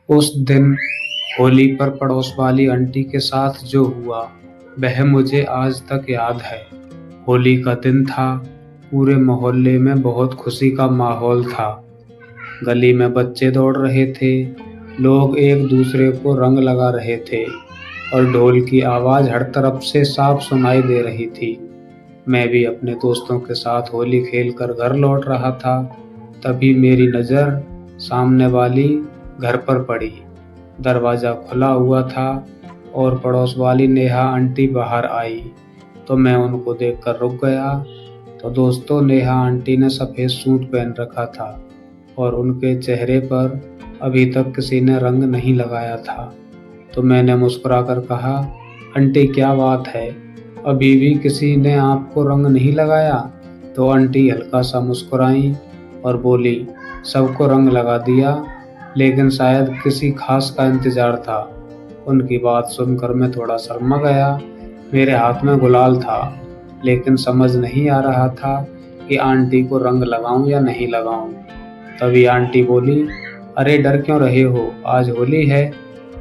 उस दिन होली पर पड़ोस वाली आंटी के साथ जो हुआ वह मुझे आज तक याद है। होली का दिन था। पूरे मोहल्ले में बहुत खुशी का माहौल था। गली में बच्चे दौड़ रहे थे, लोग एक दूसरे को रंग लगा रहे थे और ढोल की आवाज़ हर तरफ से साफ सुनाई दे रही थी। मैं भी अपने दोस्तों के साथ होली खेलकर घर लौट रहा था। तभी मेरी नज़र सामने वाली घर पर पड़ी। दरवाज़ा खुला हुआ था और पड़ोस वाली नेहा आंटी बाहर आई, तो मैं उनको देखकर रुक गया। तो दोस्तों, नेहा आंटी ने सफ़ेद सूट पहन रखा था और उनके चेहरे पर अभी तक किसी ने रंग नहीं लगाया था। तो मैंने मुस्कुराकर कहा, आंटी क्या बात है, अभी भी किसी ने आपको रंग नहीं लगाया? तो आंटी हल्का सा मुस्कुराई और बोली, सबको रंग लगा दिया, लेकिन शायद किसी खास का इंतज़ार था। उनकी बात सुनकर मैं थोड़ा शर्मा गया। मेरे हाथ में गुलाल था, लेकिन समझ नहीं आ रहा था कि आंटी को रंग लगाऊं या नहीं लगाऊं। तभी आंटी बोली, अरे डर क्यों रहे हो, आज होली है।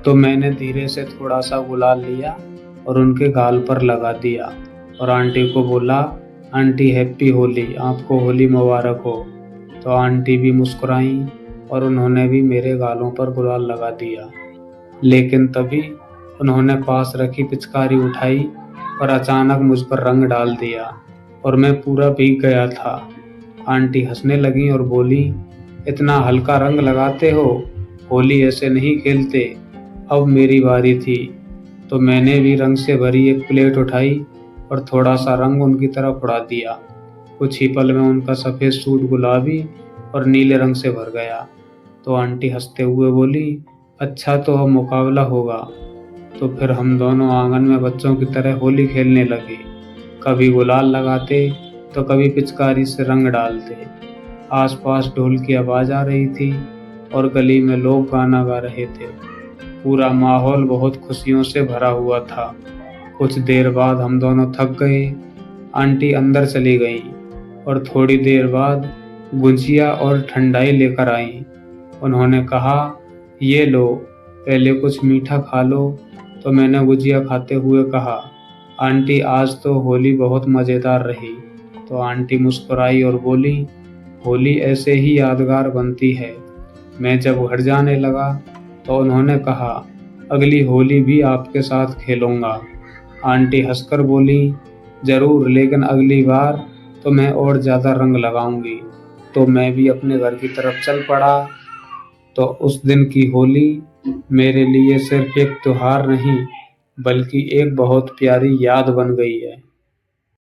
तो मैंने धीरे से थोड़ा सा गुलाल लिया और उनके गाल पर लगा दिया और आंटी को बोला, आंटी हैप्पी होली, आपको होली मुबारक हो। तो आंटी भी मुस्कुराईं और उन्होंने भी मेरे गालों पर गुलाल लगा दिया। लेकिन तभी उन्होंने पास रखी पिचकारी उठाई और अचानक मुझ पर रंग डाल दिया और मैं पूरा भीग गया था। आंटी हंसने लगी और बोली, इतना हल्का रंग लगाते हो, होली ऐसे नहीं खेलते। अब मेरी बारी थी, तो मैंने भी रंग से भरी एक प्लेट उठाई और थोड़ा सा रंग उनकी तरफ उड़ा दिया। कुछ ही पल में उनका सफ़ेद सूट गुलाबी और नीले रंग से भर गया। तो आंटी हंसते हुए बोली, अच्छा तो अब मुकाबला होगा। तो फिर हम दोनों आंगन में बच्चों की तरह होली खेलने लगे, कभी गुलाल लगाते तो कभी पिचकारी से रंग डालते। आसपास ढोल की आवाज़ आ रही थी और गली में लोग गाना गा रहे थे। पूरा माहौल बहुत खुशियों से भरा हुआ था। कुछ देर बाद हम दोनों थक गए। आंटी अंदर चली गईं और थोड़ी देर बाद गुजिया और ठंडाई लेकर आईं। उन्होंने कहा, ये लो, पहले कुछ मीठा खा लो। तो मैंने गुजिया खाते हुए कहा, आंटी आज तो होली बहुत मज़ेदार रही। तो आंटी मुस्कुराई और बोली, होली ऐसे ही यादगार बनती है। मैं जब घर जाने लगा तो उन्होंने कहा, अगली होली भी आपके साथ खेलूँगा। आंटी हंसकर बोली, ज़रूर, लेकिन अगली बार तो मैं और ज़्यादा रंग लगाऊंगी। तो मैं भी अपने घर की तरफ चल पड़ा। तो उस दिन की होली मेरे लिए सिर्फ एक त्योहार नहीं, बल्कि एक बहुत प्यारी याद बन गई है।